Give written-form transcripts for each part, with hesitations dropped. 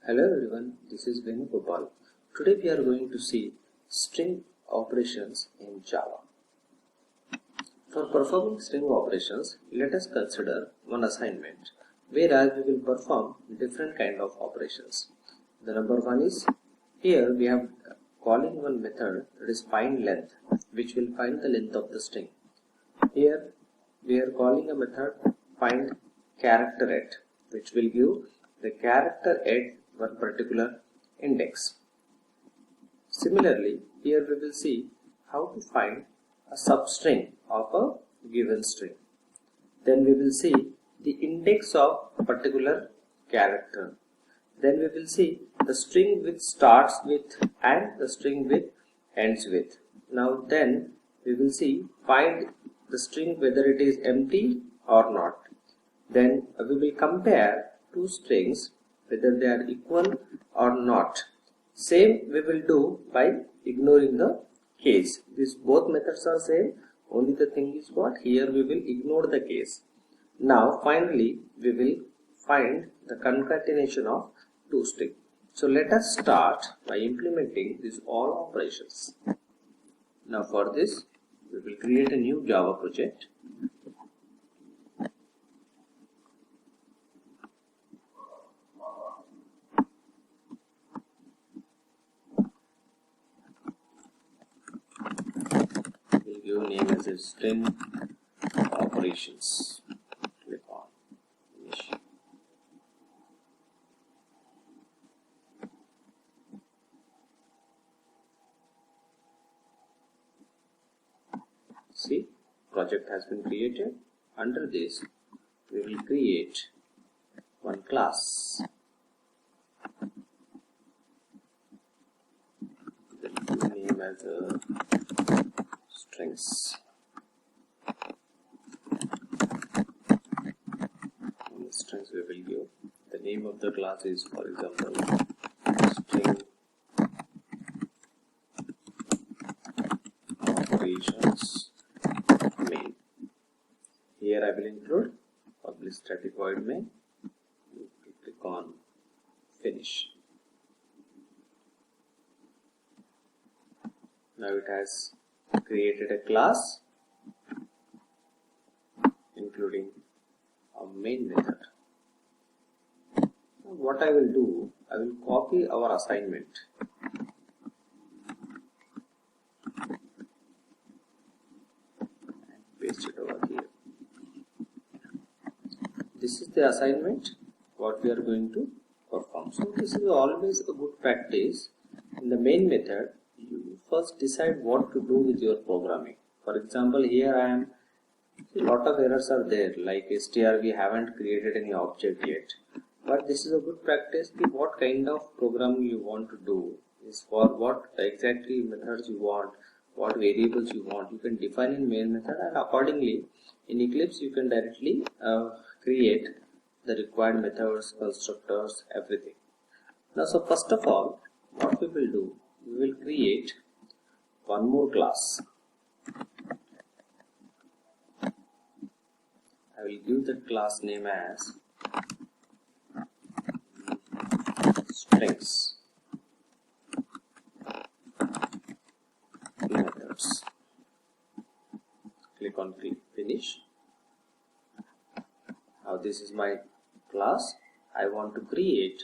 Hello everyone, this is Venugopal. Today we are going to see string operations in Java. For performing string operations, let us consider one assignment whereas we will perform different kind of operations. The number one is, here we have calling one method that is find length, which will find the length of the string. Here we are calling a method find character at, which will give the character at one particular index. Similarly, here we will see how to find a substring of a given string. Then we will see the index of a particular character. Then we will see the string which starts with and the string which ends with. Now then we will see find the string whether it is empty or not. Then we will compare two strings whether they are equal or not. Same we will do by ignoring the case. These both methods are same, only the thing is what, here we will ignore the case. Now finally we will find the concatenation of two strings. So let us start by implementing these all operations. Now for this we will create a new Java project. Give name as a string operations. Click on finish. See, project has been created. Under this, we will create one class. Give name as a strings. In the strings we will give the name of the class is, for example, string operations main. Here I will include public static void main. Click on finish. Now it has created a class including a main method. What I will do, I will copy our assignment and paste it over here. This is the assignment what we are going to perform. So this is always a good practice. In the main method, you first decide what to do with your programming. For example, here I am, a lot of errors are there, like str we haven't created any object yet. But this is a good practice. What kind of programming you want to do is for what exactly methods you want, what variables you want. You can define in main method, and accordingly in Eclipse you can directly create the required methods, constructors, everything. Now, so first of all, what we will do, we will create one more class. I will give the class name as strings methods. Click on finish. Now this is my class. I want to create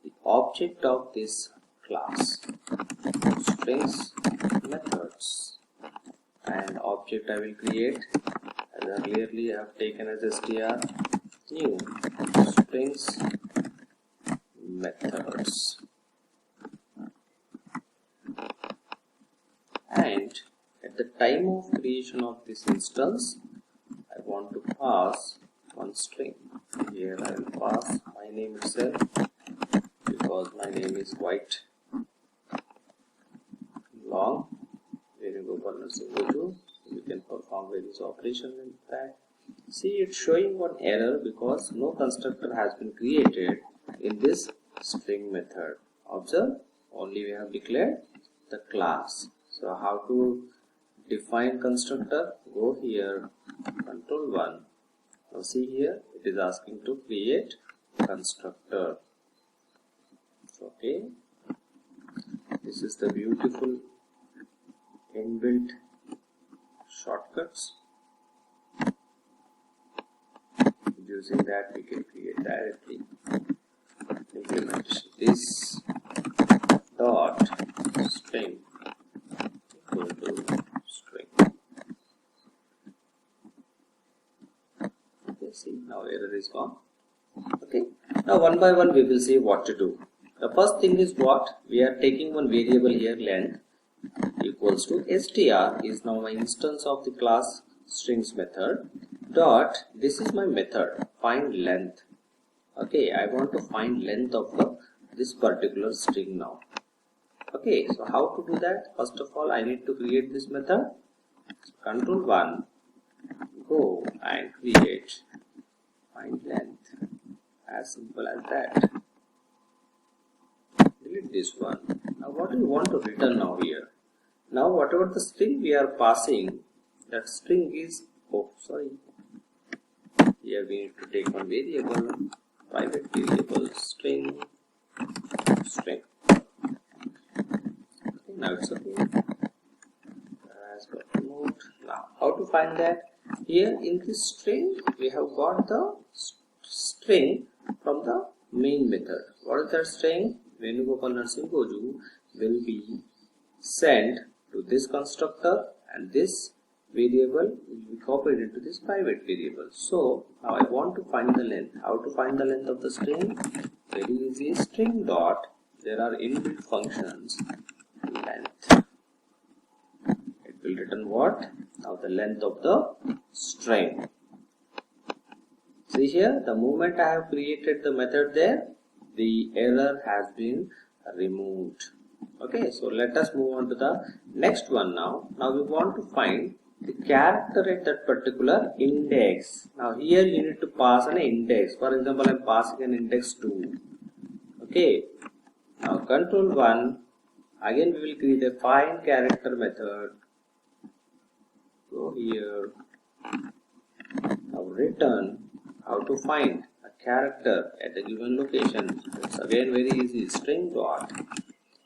the object of this class, strings methods, and object I will create as earlierly I have taken as str new strings methods, and at the time of creation of this instance I want to pass one string. Here I will pass my name itself because my name is quite long. Venugopal Narasimha. You can perform various operations in that. See, it's showing one error because no constructor has been created in this string method. Observe, only we have declared the class. So how to define constructor? Go here, control 1. Now see here, it is asking to create constructor. Okay, this is the beautiful inbuilt shortcuts. Using that we can create directly implementation. This dot string equal to string. Okay, see, now error is gone. Okay, now one by one we will see what to do. The first thing is what? We are taking one variable here, length equals to str is now my instance of the class strings method dot, this is my method, find length. Okay, I want to find length of this particular string now. Okay, so how to do that? First of all, I need to create this method. Control 1, go and create find length, as simple as that. Delete this one. Now what do you want to return now here? Now whatever the string we are passing, that string is, oh sorry, here we need to take one variable, private variable string. Okay, now it's okay. Has got removed. Now how to find that? Here in this string we have got the string from the main method. What is that string? Venugopal Narsingh Goju will be sent to this constructor, and this variable will be copied into this private variable. So now I want to find the length. How to find the length of the string? Very easy. String dot, there are inbuilt functions, length. It will return what? Now the length of the string. See here, the moment I have created the method there, the error has been removed. Okay, so let us move on to the next one now. Now we want to find the character at that particular index. Now here you need to pass an index. For example, I am passing an index 2. Okay, now control 1, again we will create a find character method. Go here, now return how to find a character at a given location. It's again very easy. String dot,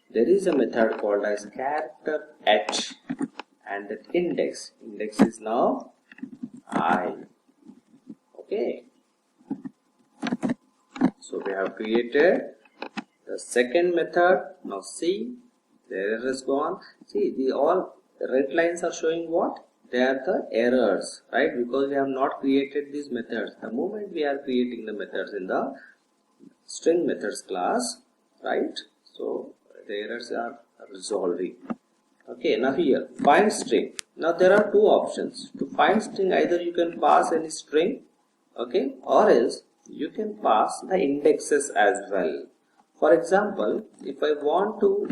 there is a method called as character h, and that index is now I. Okay, so we have created the second method. Now see, the error is gone. See, the all red lines are showing what? They are the errors, right? Because we have not created these methods. The moment we are creating the methods in the string methods class, right? So the errors are resolving. Okay, now here find string. Now there are two options to find string. Either you can pass any string, okay, or else you can pass the indexes as well. For example, if I want to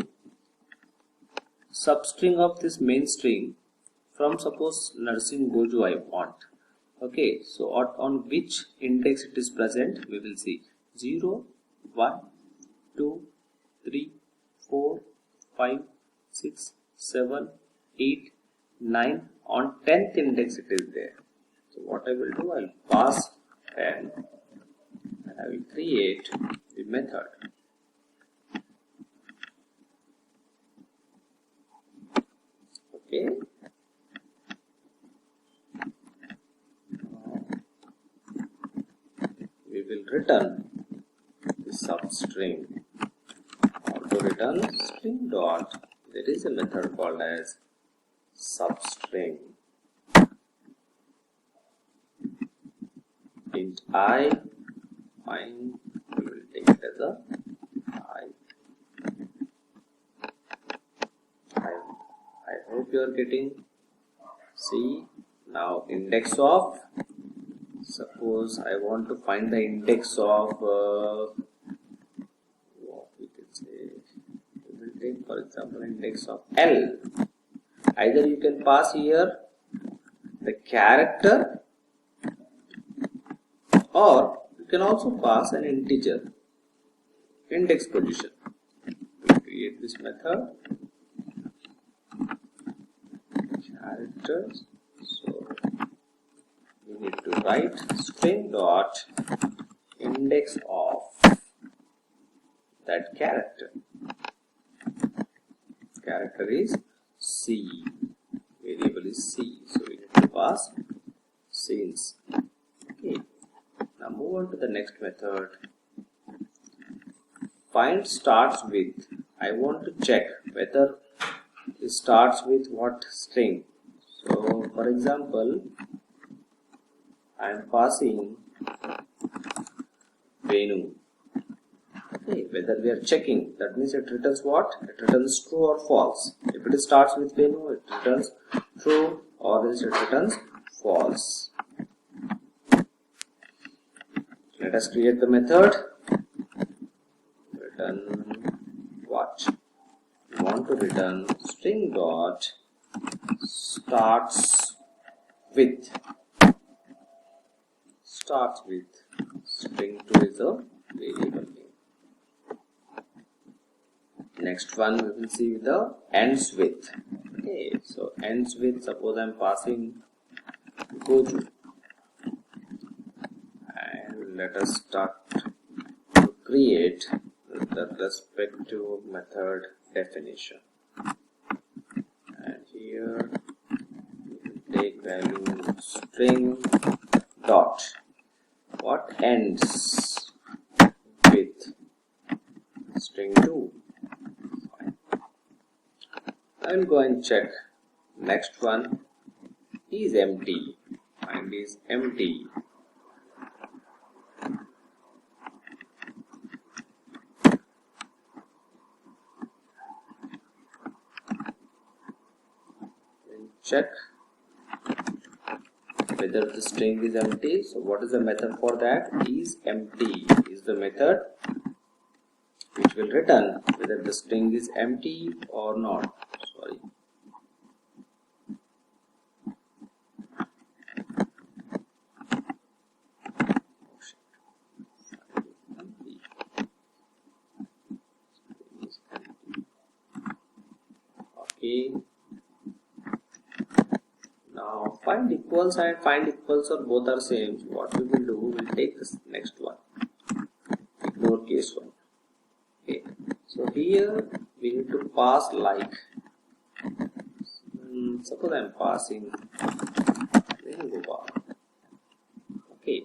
substring of this main string from, suppose, Narsingh Goju I want. Okay, so on which index it is present, we will see 0, 1, 2, 3, 4, 5, 6, 7, 8, 9. On 10th index it is there. So what I will do, I will pass 10 and I will create the method. Okay. We will return the substring. To return string dot, there is a method called as substring. Int I, fine, we will take it as a I hope you are getting. See, now index of, suppose I want to find the index of what we can say, we will take for example index of L. Either you can pass here the character, or you can also pass an integer index position. We'll create this method characters. So we need to write string dot index of that character. Character is C. Variable is C. So we need to pass since. Okay. Now move on to the next method. Find starts with. I want to check whether it starts with what string. So for example, I am passing Venu. Okay, whether we are checking, that means it returns what? It returns true or false. If it starts with Venu, it returns true, or else it returns false. Let us create the method. Return what? We want to return string dot starts with. Starts with. String 2 is a variable name. Next one we will see the ends with. Okay, so ends with, suppose I am passing Goju. And let us start to create the respective method definition. And here we will take value string dot. What ends with string 2? I will go and check. Next one is empty. Find is empty. And check whether the string is empty. So what is the method for that? Is empty is the method which will return whether the string is empty or not. Sorry. Okay. Now find equals and find equals or both are same. So what we will do, we will take this next one. Ignore case 1. Okay. So here we need to pass like. Suppose I am passing Venugopal. Okay.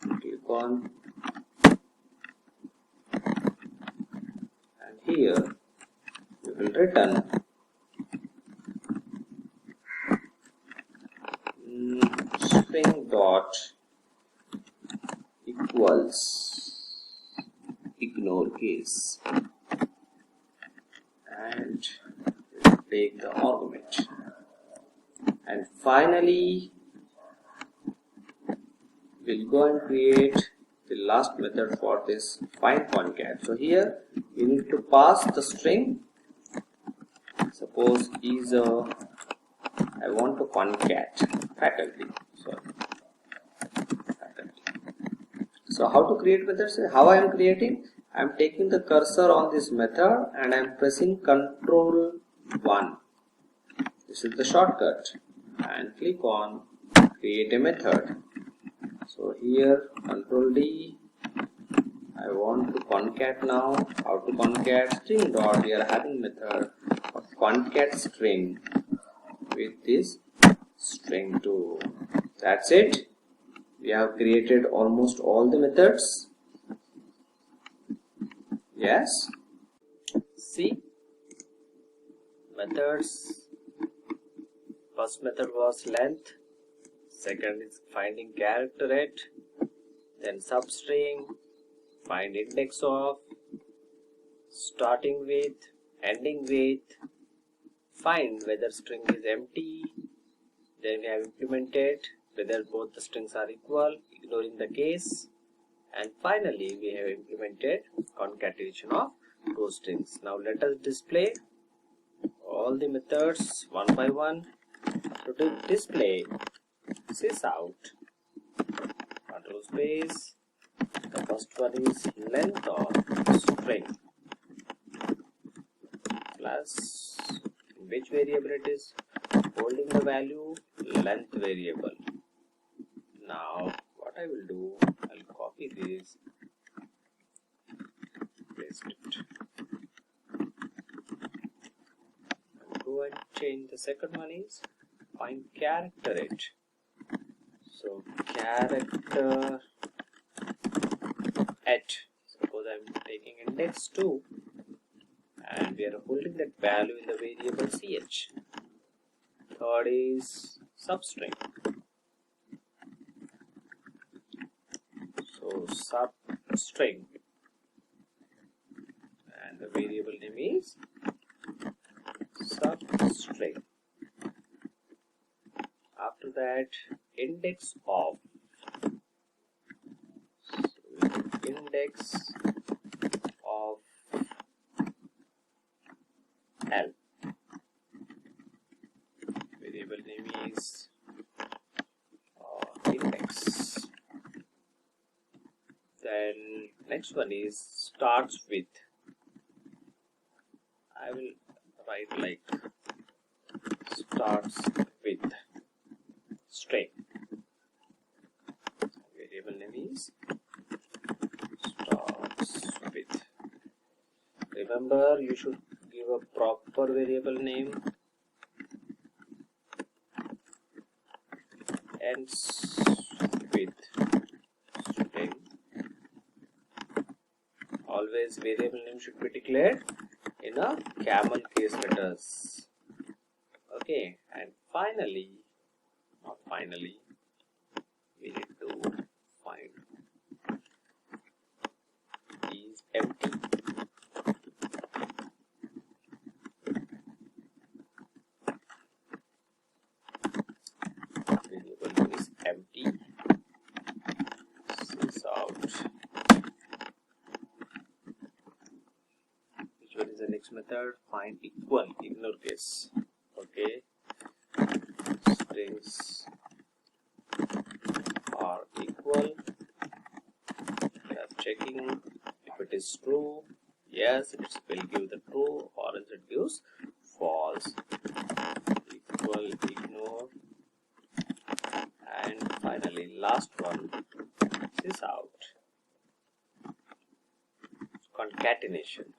Click on, and here we will return string dot equals, ignore case, and take the argument. And finally we'll go and create the last method for this find concat. So here we need to pass the string. Suppose is I want to concat faculty. So how to create methods? How I am creating? I am taking the cursor on this method and I am pressing Ctrl 1. This is the shortcut, and click on create a method. So here Ctrl D. I want to concat now. How to concat? String dot. We are having method of concat string with this string 2. That's it. We have created almost all the methods. Yes. See, methods. First method was length. Second is finding character at. Then substring. Find index of. Starting with. Ending with. Find whether string is empty. Then we have implemented whether both the strings are equal, ignoring the case. And finally we have implemented concatenation of two strings. Now let us display all the methods one by one. To display sys out, control space. The first one is length of string plus which variable it is, holding the value length variable. Now what I will do, I'll copy this script. Go and change the second one is find character at. So character at, suppose I'm taking index 2 and we are holding that value in the variable ch. Third is substring. So substring and the variable name is substring. After that, index of. So index of L. Variable name is index. Then next one is starts with. I will write like starts with string. Variable name is starts with. Remember, you should give a proper variable name. Ends with string. Always variable name should be declared in a camel case letters. Okay, and finally, not finally, we need to find is empty. Variable name is empty. Sys out. Which one is the next method? Find equal. Ignore case. Okay. Strings are equal. We are checking if it is true. Yes, it will give the true, or else it gives false. Equal, ignore, and finally last one is out. Concatenation.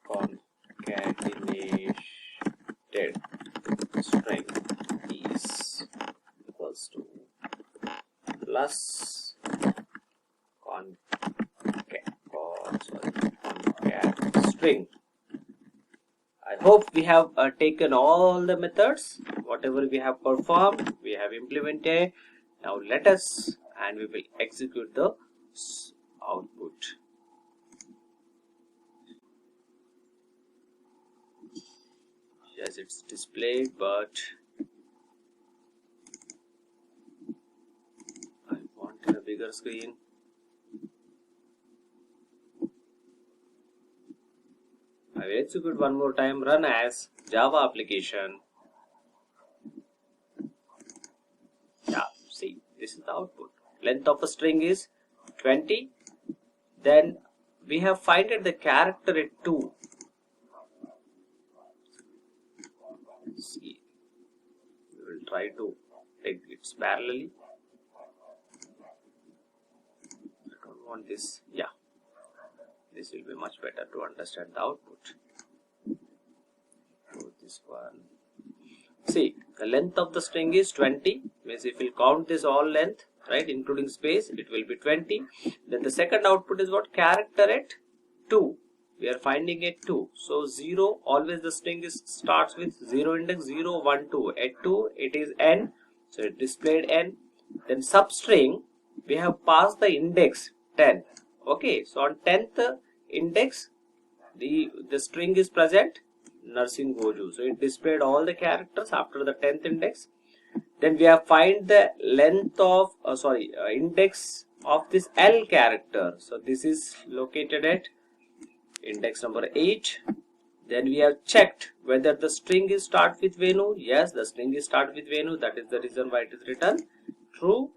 Concatenated string is equals to plus concat string. I hope we have taken all the methods, whatever we have performed, we have implemented. Now let us, and we will execute the output. Yes, it's displayed, but I want a bigger screen. I will execute one more time. Run as Java application. Yeah, see, this is the output. Length of a string is 20. Then we have finded the character at 2. See, we will try to take it parallelly. I don't want this. Yeah, this will be much better to understand the output. So this one. See, the length of the string is 20. Means if we count this all length, right, including space, it will be 20. Then the second output is what? Character at 2. We are finding at 2. So 0, always the string starts with 0 index, 0, 1, 2. At 2, it is n. So it displayed n. Then substring, we have passed the index 10. Okay, so on 10th index, the string is present, Nursing Goju. So it displayed all the characters after the 10th index. Then we have find the length of, index of this L character. So this is located at index number 8. Then we have checked whether the string is start with Venu. Yes, the string is start with Venu. That is the reason why it is written true.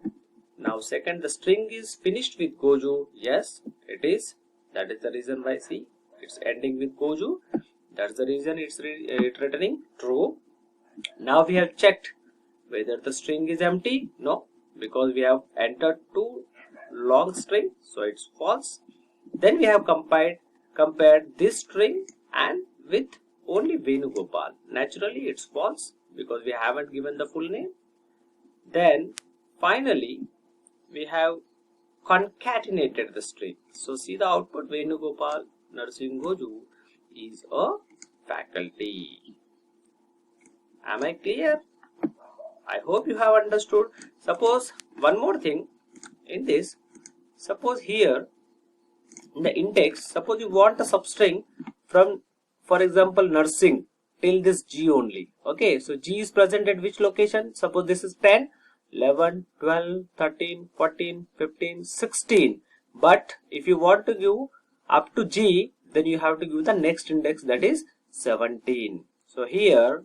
Now second, the string is finished with Goju. Yes, it is. That is the reason why, see, it's ending with Goju. That's the reason it's returning true. Now we have checked whether the string is empty. No, because we have entered 2 long string, so it's false. Then we have compared this string and with only Venugopal. Naturally it's false because we haven't given the full name. Then finally we have concatenated the string. So see the output, Venugopal Narsingoju is a faculty. Am I clear? I hope you have understood. Suppose one more thing in this, suppose here in the index, suppose you want a substring from, for example, nursing till this G only. Okay, so G is present at which location? Suppose this is 10, 11, 12, 13, 14, 15, 16. But if you want to give up to G, then you have to give the next index, that is 17. So here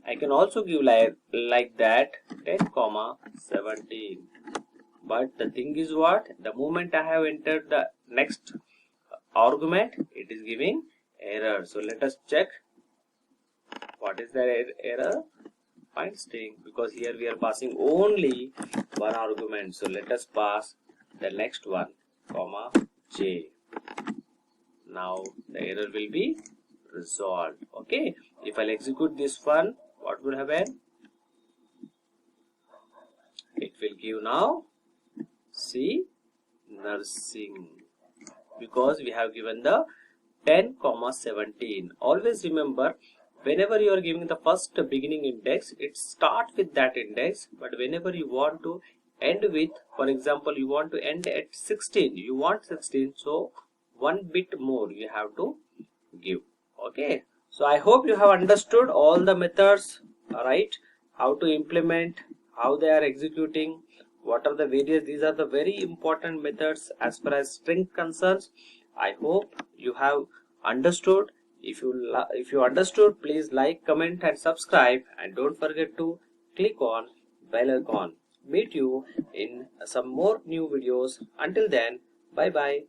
I can also give like that 10, 17. But the thing is what? The moment I have entered the next argument, it is giving error. So let us check what is the error. Find string, because here we are passing only one argument. So let us pass the next one, comma J. Now the error will be resolved. Okay. If I'll execute this one, what will happen? It will give now C nursing, because we have given the 10, 17. Always remember, whenever you are giving the first beginning index, it starts with that index. But whenever you want to end with, for example, you want to end at 16, you want 16, so one bit more you have to give. Okay. So I hope you have understood all the methods, right? How to implement, how they are executing, what are the various. These are the very important methods as far as string concerns. I hope you have understood. If you understood, please like, comment and subscribe, and don't forget to click on bell icon. Meet you in some more new videos. Until then, bye bye.